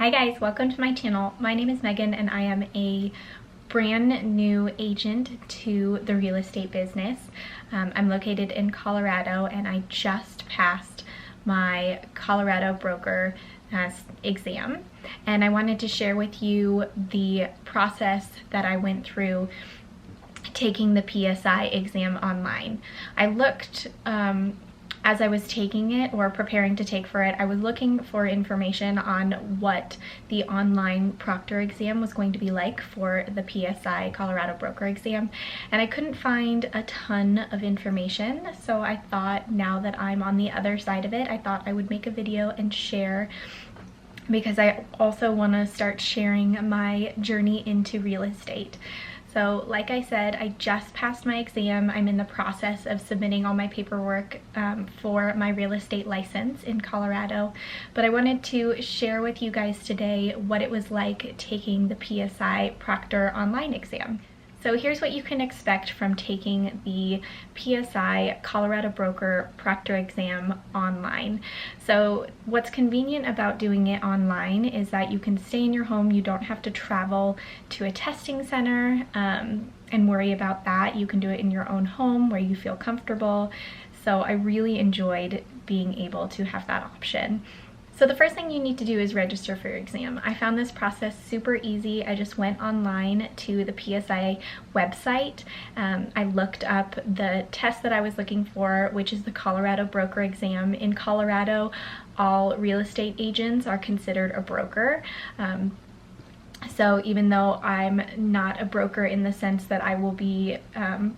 Hi guys, welcome to my channel. My name is Megan and I am a brand new agent to the real estate business. I'm located in Colorado and I just passed my Colorado broker exam, and I wanted to share with you the process that I went through taking the PSI exam online. I looked as I was taking it or preparing to take for it, I was looking for information on what the online Proctor exam was going to be like for the PSI Colorado broker exam, and I couldn't find a ton of information. So I thought, now that I'm on the other side of it, I thought I would make a video and share, because I also want to start sharing my journey into real estate. So like I said, I just passed my exam. I'm in the process of submitting all my paperwork for my real estate license in Colorado. But I wanted to share with you guys today what it was like taking the PSI Proctor online exam. So here's what you can expect from taking the PSI Colorado Broker Proctor exam online. So what's convenient about doing it online is that you can stay in your home. You don't have to travel to a testing center and worry about that. You can do it in your own home where you feel comfortable. So I really enjoyed being able to have that option. So the first thing you need to do is register for your exam. I found this process super easy. I just went online to the PSI website. I looked up the test that I was looking for, which is the Colorado broker exam. In Colorado, all real estate agents are considered a broker. So even though I'm not a broker in the sense that I will be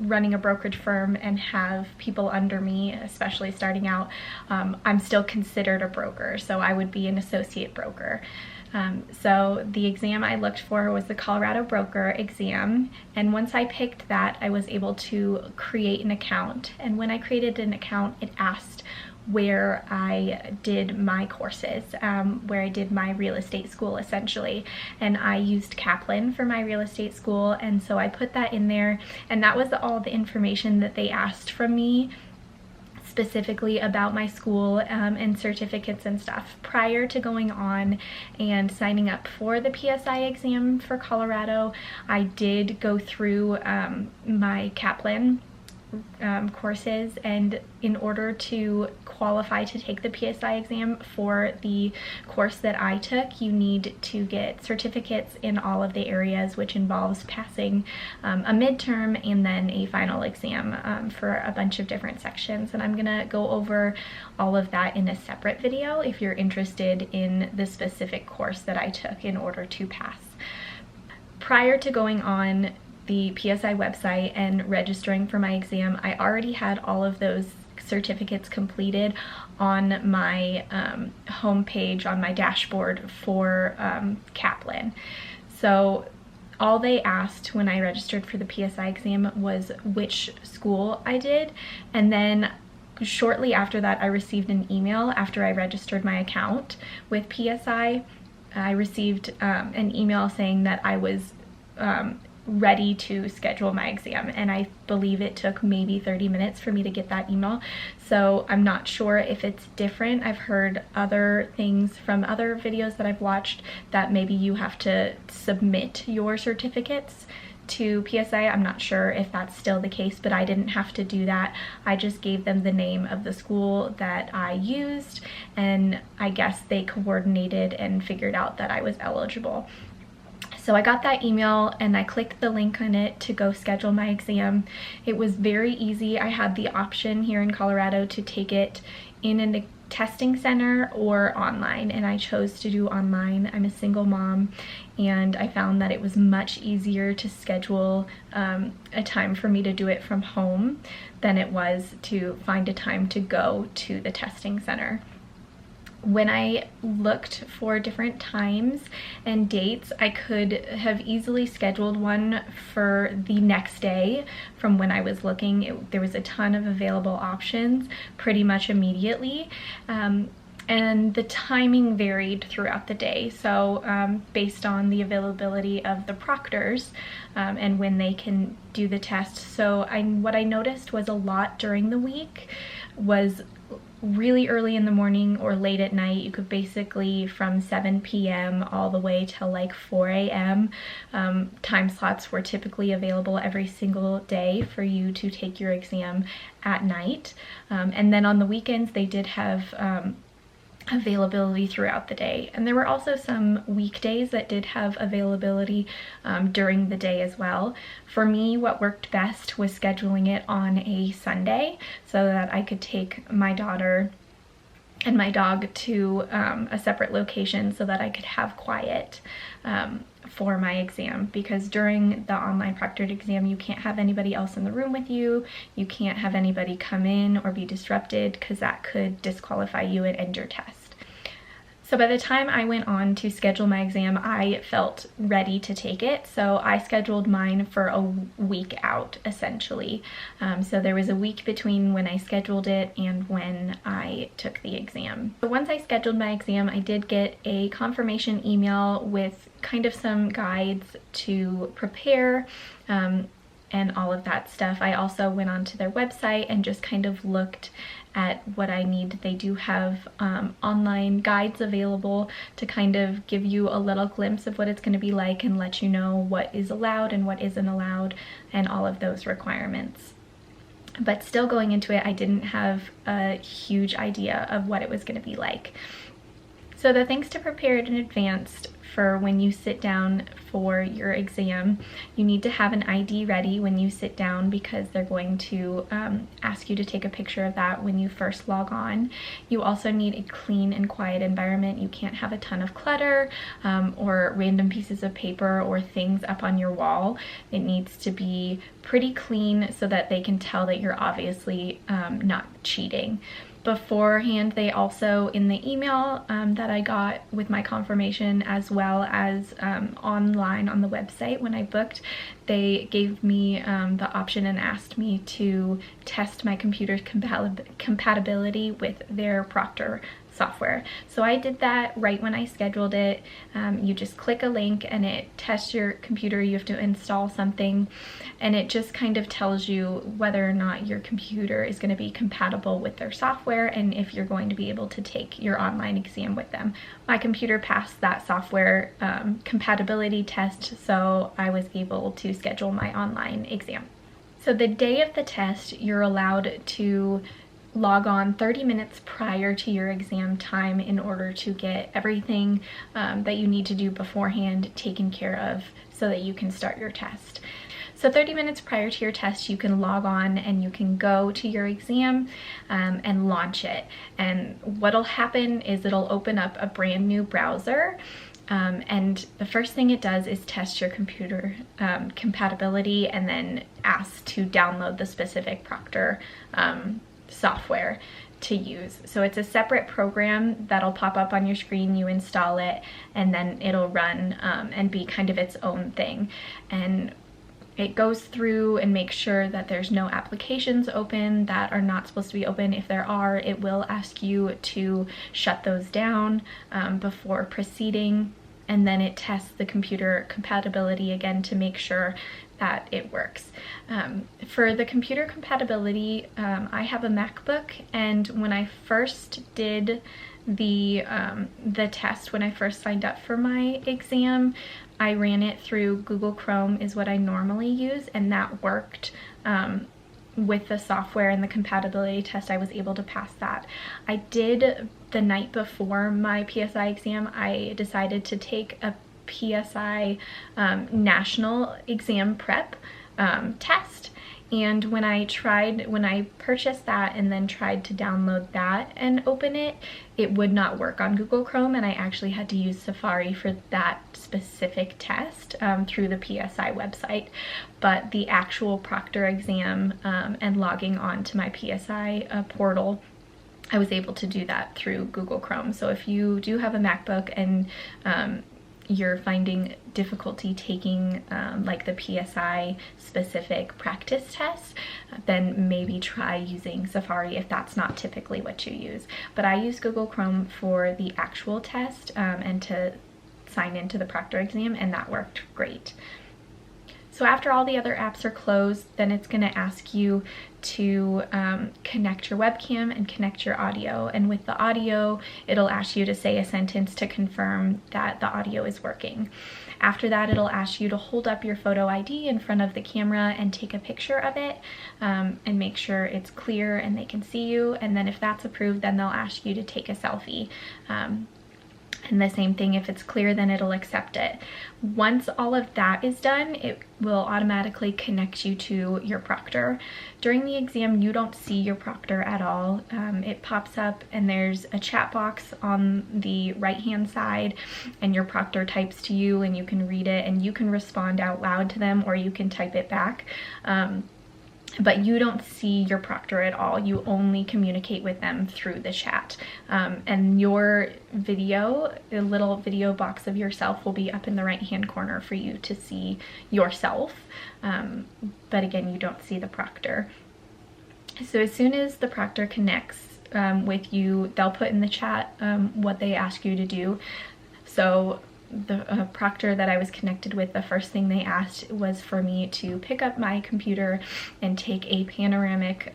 running a brokerage firm and have people under me, especially starting out, I'm still considered a broker. So I would be an associate broker. So the exam I looked for was the Colorado broker exam. And once I picked that, I was able to create an account. And when I created an account, it asked where I did my courses, where I did my real estate school essentially. And I used Kaplan for my real estate school, and so I put that in there, and that was all the information that they asked from me specifically about my school and certificates and stuff. Prior to going on and signing up for the PSI exam for Colorado, I did go through my Kaplan courses, and in order to qualify to take the PSI exam for the course that I took, you need to get certificates in all of the areas, which involves passing a midterm and then a final exam for a bunch of different sections. And I'm gonna go over all of that in a separate video if you're interested in the specific course that I took in order to pass. Prior to going on the PSI website and registering for my exam, I already had all of those certificates completed on my homepage, on my dashboard for Kaplan. So all they asked when I registered for the PSI exam was which school I did, and then shortly after that I received an email after I registered my account with PSI. I received an email saying that I was ready to schedule my exam, and I believe it took maybe 30 minutes for me to get that email. So I'm not sure if it's different. I've heard other things from other videos that I've watched that maybe you have to submit your certificates to PSI. I'm not sure if that's still the case, but I didn't have to do that. I just gave them the name of the school that I used, and I guess they coordinated and figured out that I was eligible. So I got that email and I clicked the link on it to go schedule my exam. It was very easy. I had the option here in Colorado to take it in a testing center or online, and I chose to do online. I'm a single mom, and I found that it was much easier to schedule a time for me to do it from home than it was to find a time to go to the testing center. When I looked for different times and dates, I could have easily scheduled one for the next day from when I was looking. There was a ton of available options pretty much immediately. And the timing varied throughout the day. So based on the availability of the proctors and when they can do the test. So what I noticed was a lot during the week was really early in the morning or late at night. You could basically, from 7 p.m. all the way till like 4 a.m. Time slots were typically available every single day for you to take your exam at night. And then on the weekends they did have availability throughout the day. And there were also some weekdays that did have availability during the day as well. For me, what worked best was scheduling it on a Sunday so that I could take my daughter and my dog to a separate location so that I could have quiet for my exam, because during the online proctored exam you can't have anybody else in the room with you. You can't have anybody come in or be disrupted, because that could disqualify you and end your test. So by the time I went on to schedule my exam, I felt ready to take it. So I scheduled mine for a week out, essentially. So there was a week between when I scheduled it and when I took the exam. So once I scheduled my exam, I did get a confirmation email with kind of some guides to prepare, and all of that stuff. I also went onto their website and just kind of looked at what I need. They do have online guides available to kind of give you a little glimpse of what it's going to be like and let you know what is allowed and what isn't allowed and all of those requirements. But still, going into it, I didn't have a huge idea of what it was going to be like. So the things to prepare in advance for when you sit down for your exam: you need to have an ID ready when you sit down, because they're going to ask you to take a picture of that when you first log on. You also need a clean and quiet environment. You can't have a ton of clutter or random pieces of paper or things up on your wall. It needs to be pretty clean so that they can tell that you're obviously not cheating. Beforehand, they also, in the email that I got with my confirmation, as well as online on the website when I booked, they gave me the option and asked me to test my computer's compatibility with their Proctor software. So I did that right when I scheduled it. You just click a link and it tests your computer. You have to install something, and it just kind of tells you whether or not your computer is going to be compatible with their software and if you're going to be able to take your online exam with them. My computer passed that software compatibility test, so I was able to schedule my online exam. So the day of the test, you're allowed to log on 30 minutes prior to your exam time in order to get everything that you need to do beforehand taken care of so that you can start your test. So 30 minutes prior to your test, you can log on and you can go to your exam and launch it. And what'll happen is it'll open up a brand new browser. And the first thing it does is test your computer compatibility, and then asks to download the specific Proctor software to use. So it's a separate program that'll pop up on your screen. You install it and then it'll run and be kind of its own thing. And it goes through and makes sure that there's no applications open that are not supposed to be open. If there are, it will ask you to shut those down before proceeding. And then it tests the computer compatibility again to make sure that it works. For the computer compatibility, I have a MacBook, and when I first did the test, when I first signed up for my exam, I ran it through Google Chrome is what I normally use, and that worked. With the software and the compatibility test, I was able to pass that. I did, the night before my PSI exam, I decided to take a PSI national exam prep test. And when I purchased that and then tried to download that and open it, it would not work on Google Chrome, and I actually had to use Safari for that specific test through the PSI website. But the actual Proctor exam and logging on to my PSI portal, I was able to do that through Google Chrome. So if you do have a MacBook and you're finding difficulty taking like the PSI specific practice tests, then maybe try using Safari if that's not typically what you use. But I use Google Chrome for the actual test and to sign into the Proctor exam, and that worked great. So after all the other apps are closed, then it's going to ask you to connect your webcam and connect your audio. And with the audio, it'll ask you to say a sentence to confirm that the audio is working. After that, it'll ask you to hold up your photo ID in front of the camera and take a picture of it and make sure it's clear and they can see you. And then if that's approved, then they'll ask you to take a selfie. And the same thing, if it's clear, then it'll accept it. Once all of that is done, it will automatically connect you to your proctor. During the exam, you don't see your proctor at all. It pops up and there's a chat box on the right-hand side, and your proctor types to you and you can read it and you can respond out loud to them, or you can type it back. But you don't see your proctor at all. You only communicate with them through the chat. And your video, a little video box of yourself, will be up in the right-hand corner for you to see yourself. But again, you don't see the proctor. So as soon as the proctor connects with you, they'll put in the chat what they ask you to do. So the proctor that I was connected with, the first thing they asked was for me to pick up my computer and take a panoramic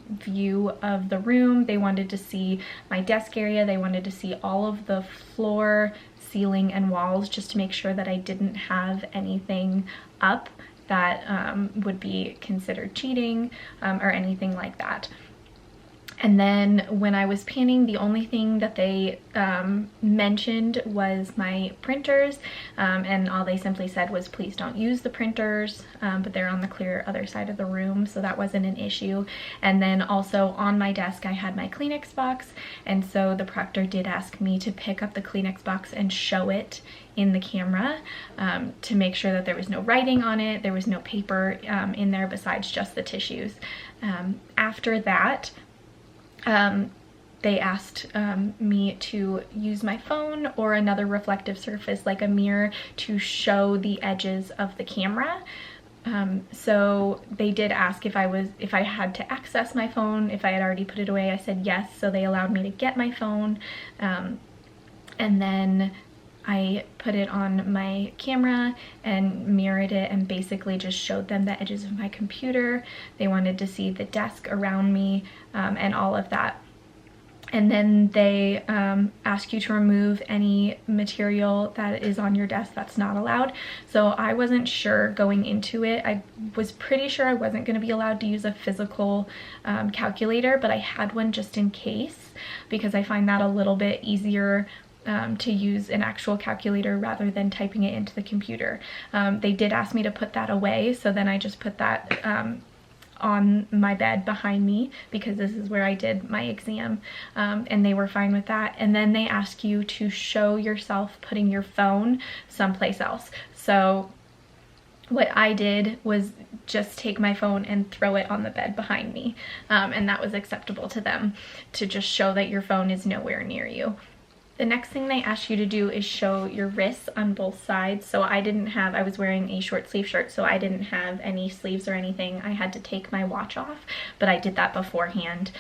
view of the room. They wanted to see my desk area. They wanted to see all of the floor, ceiling, and walls, just to make sure that I didn't have anything up that would be considered cheating or anything like that. And then when I was panning, the only thing that they mentioned was my printers, and all they simply said was, please don't use the printers, but they're on the clear other side of the room, so that wasn't an issue. And then also on my desk, I had my Kleenex box, and so the proctor did ask me to pick up the Kleenex box and show it in the camera to make sure that there was no writing on it, there was no paper in there besides just the tissues. After that, they asked me to use my phone or another reflective surface like a mirror to show the edges of the camera. So they did ask if I had to access my phone, if I had already put it away. I said yes, so they allowed me to get my phone, and then I put it on my camera and mirrored it and basically just showed them the edges of my computer. They wanted to see the desk around me and all of that. And then they ask you to remove any material that is on your desk that's not allowed. So I wasn't sure going into it. I was pretty sure I wasn't going to be allowed to use a physical calculator, but I had one just in case, because I find that a little bit easier to use an actual calculator rather than typing it into the computer. They did ask me to put that away, so then I just put that on my bed behind me, because this is where I did my exam, and they were fine with that. And then they ask you to show yourself putting your phone someplace else. So what I did was just take my phone and throw it on the bed behind me, and that was acceptable to them, to just show that your phone is nowhere near you. The next thing they ask you to do is show your wrists on both sides. So I was wearing a short sleeve shirt, so I didn't have any sleeves or anything. I had to take my watch off, but I did that beforehand.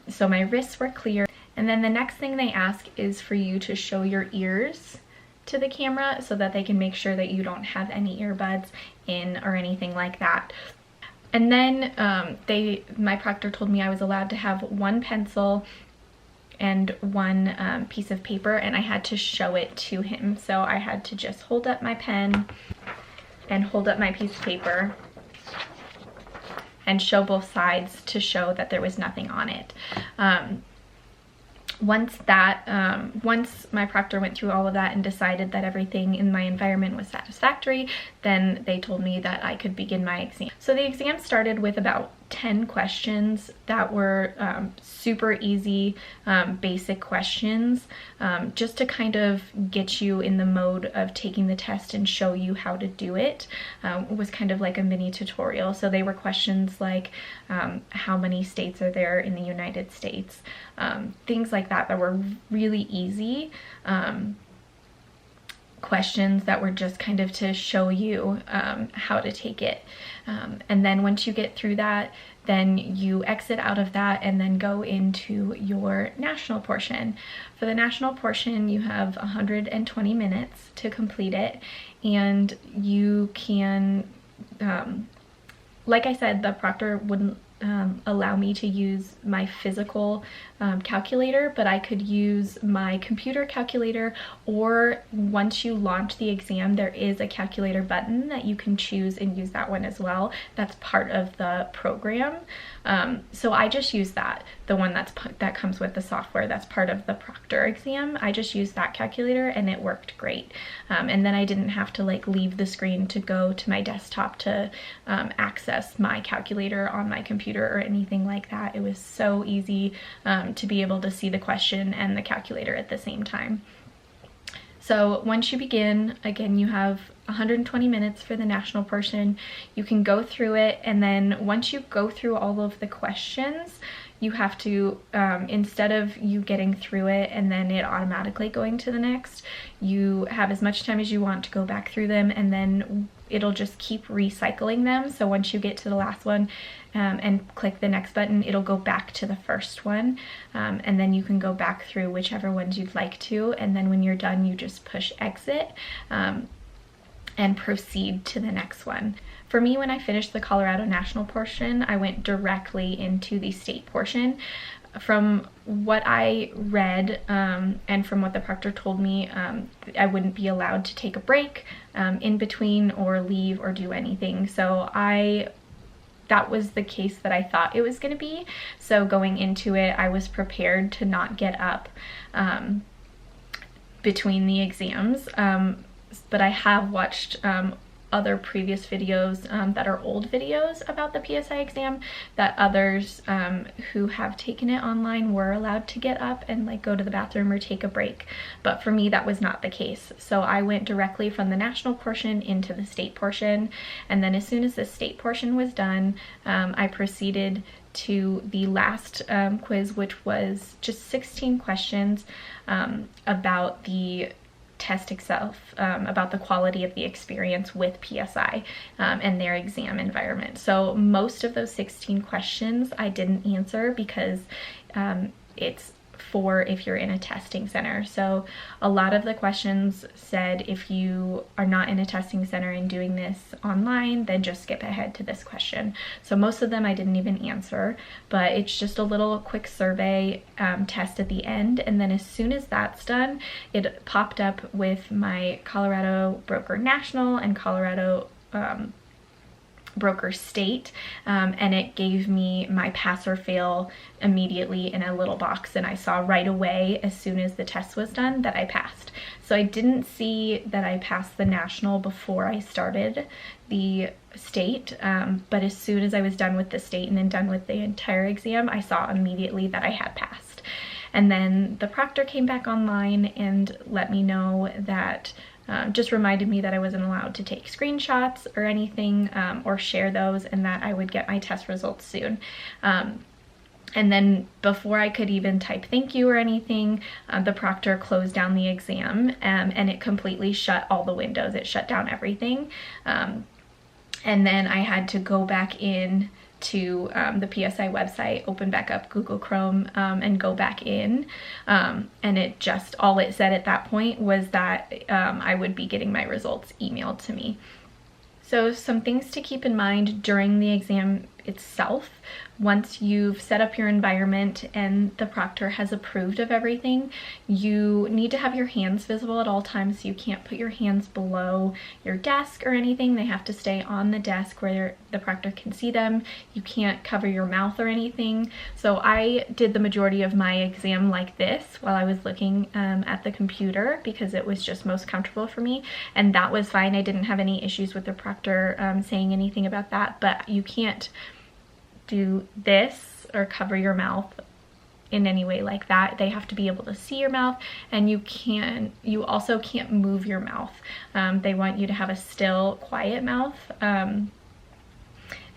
So my wrists were clear. And then the next thing they ask is for you to show your ears to the camera so that they can make sure that you don't have any earbuds in or anything like that. And then my proctor told me I was allowed to have one pencil and one piece of paper, and I had to show it to him. So I had to just hold up my pen and hold up my piece of paper and show both sides to show that there was nothing on it. Once my proctor went through all of that and decided that everything in my environment was satisfactory, then they told me that I could begin my exam. So the exam started with about 10 questions that were super easy, basic questions, just to kind of get you in the mode of taking the test and show you how to do it. It was kind of like a mini tutorial. So they were questions like how many states are there in the United States, things like that were really easy. Questions that were just kind of to show you how to take it. And then once you get through that, then you exit out of that and then go into your national portion. For the national portion, you have 120 minutes to complete it, and you can like I said, the proctor wouldn't allow me to use my physical calculator, but I could use my computer calculator, or once you launch the exam, there is a calculator button that you can choose and use that one as well. That's part of the program. So I just use that, the one that comes with the software that's part of the proctor exam. I just used that calculator and it worked great. And then I didn't have to like leave the screen to go to my desktop to access my calculator on my computer or anything like that. It was so easy to be able to see the question and the calculator at the same time. So once you begin, again, you have 120 minutes for the national portion. You can go through it, and then once you go through all of the questions, you have to, instead of you getting through it and then it automatically going to the next, you have as much time as you want to go back through them, and then it'll just keep recycling them. So once you get to the last one and click the next button, it'll go back to the first one, and then you can go back through whichever ones you'd like to, and then when you're done, you just push exit and proceed to the next one. For me, when I finished the Colorado National portion, I went directly into the state portion. From what I read and from what the proctor told me, I wouldn't be allowed to take a break in between or leave or do anything. So that was the case that I thought it was going to be. So going into it, I was prepared to not get up between the exams. But I have watched other previous videos that are old videos about the PSI exam, that others who have taken it online were allowed to get up and like go to the bathroom or take a break. But for me, that was not the case. So I went directly from the national portion into the state portion. And then as soon as the state portion was done, I proceeded to the last quiz, which was just 16 questions about the test itself, about the quality of the experience with PSI and their exam environment. So most of those 16 questions I didn't answer because it's for if you're in a testing center. So a lot of the questions said if you are not in a testing center and doing this online, then just skip ahead to this question. So most of them I didn't even answer, but it's just a little quick survey test at the end. And then as soon as that's done, it popped up with my Colorado Broker National and Colorado Broker State, and it gave me my pass or fail immediately in a little box, and I saw right away as soon as the test was done that I passed. So I didn't see that I passed the national before I started the state, but as soon as I was done with the state and then done with the entire exam, I saw immediately that I had passed. And then the proctor came back online and let me know that just reminded me that I wasn't allowed to take screenshots or anything or share those, and that I would get my test results soon. And then before I could even type thank you or anything, the proctor closed down the exam and it completely shut all the windows. It shut down everything. And then I had to go back in to the PSI website, open back up Google Chrome and go back in, and it just, all it said at that point was that I would be getting my results emailed to me. So some things to keep in mind during the exam itself. Once you've set up your environment and the proctor has approved of everything, you need to have your hands visible at all times. So you can't put your hands below your desk or anything. They have to stay on the desk where the proctor can see them. You can't cover your mouth or anything. So I did the majority of my exam like this while I was looking at the computer because it was just most comfortable for me, and that was fine. I didn't have any issues with the proctor saying anything about that, but you can't do this or cover your mouth in any way like that. They have to be able to see your mouth, and you also can't move your mouth. They want you to have a still, quiet mouth.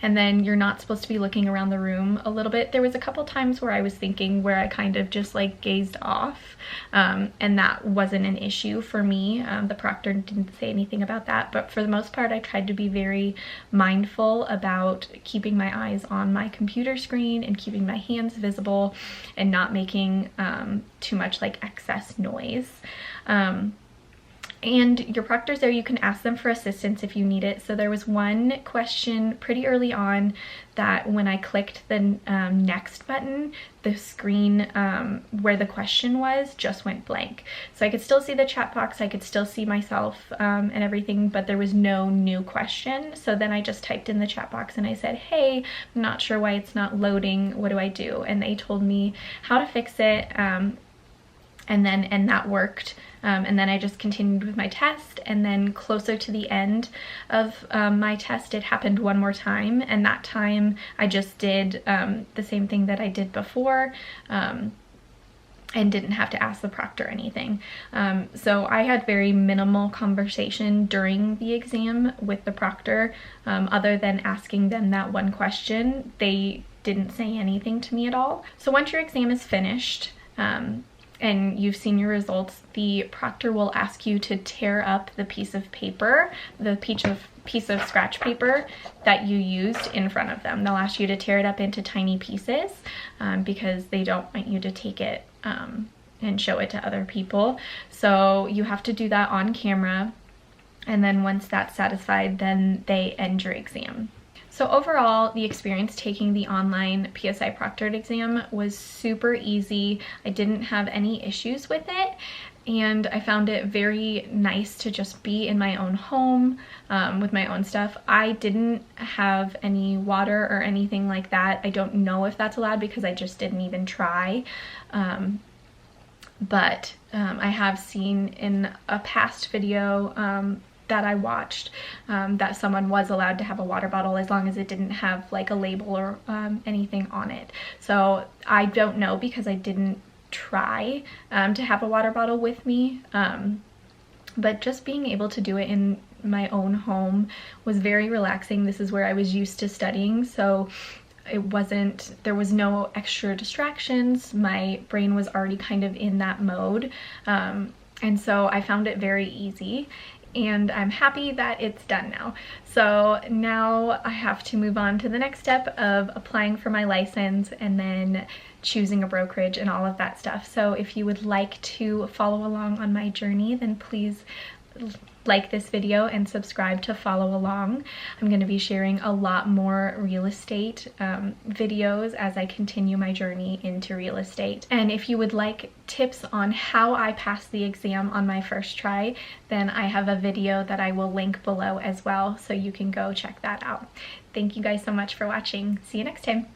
And then you're not supposed to be looking around the room a little bit. There was a couple times where I was thinking where I kind of just like gazed off, and that wasn't an issue for me. The proctor didn't say anything about that, but for the most part I tried to be very mindful about keeping my eyes on my computer screen and keeping my hands visible and not making too much like excess noise. And your proctor's there, you can ask them for assistance if you need it. So there was one question pretty early on that when I clicked the next button, the screen where the question was just went blank. So I could still see the chat box, I could still see myself and everything, but there was no new question. So then I just typed in the chat box and I said, hey, I'm not sure why it's not loading, what do I do? And they told me how to fix it, and that worked. And then I just continued with my test, and then closer to the end of my test, it happened one more time, and that time I just did the same thing that I did before, and didn't have to ask the proctor anything. So I had very minimal conversation during the exam with the proctor, other than asking them that one question. They didn't say anything to me at all. So once your exam is finished, and you've seen your results, the proctor will ask you to tear up the piece of paper, the piece of scratch paper that you used in front of them. They'll ask you to tear it up into tiny pieces because they don't want you to take it and show it to other people. So you have to do that on camera, and then once that's satisfied, then they end your exam. So overall, the experience taking the online PSI proctored exam was super easy. I didn't have any issues with it, and I found it very nice to just be in my own home with my own stuff. I didn't have any water or anything like that. I don't know if that's allowed because I just didn't even try. But I have seen in a past video that I watched that someone was allowed to have a water bottle as long as it didn't have like a label or anything on it. So I don't know because I didn't try to have a water bottle with me, but just being able to do it in my own home was very relaxing. This is where I was used to studying, so there was no extra distractions. My brain was already kind of in that mode, and so I found it very easy. And I'm happy that it's done now. So now I have to move on to the next step of applying for my license and then choosing a brokerage and all of that stuff. So if you would like to follow along on my journey, then please like this video and subscribe to follow along. I'm going to be sharing a lot more real estate videos as I continue my journey into real estate. And if you would like tips on how I passed the exam on my first try, then I have a video that I will link below as well, so you can go check that out. Thank you guys so much for watching. See you next time.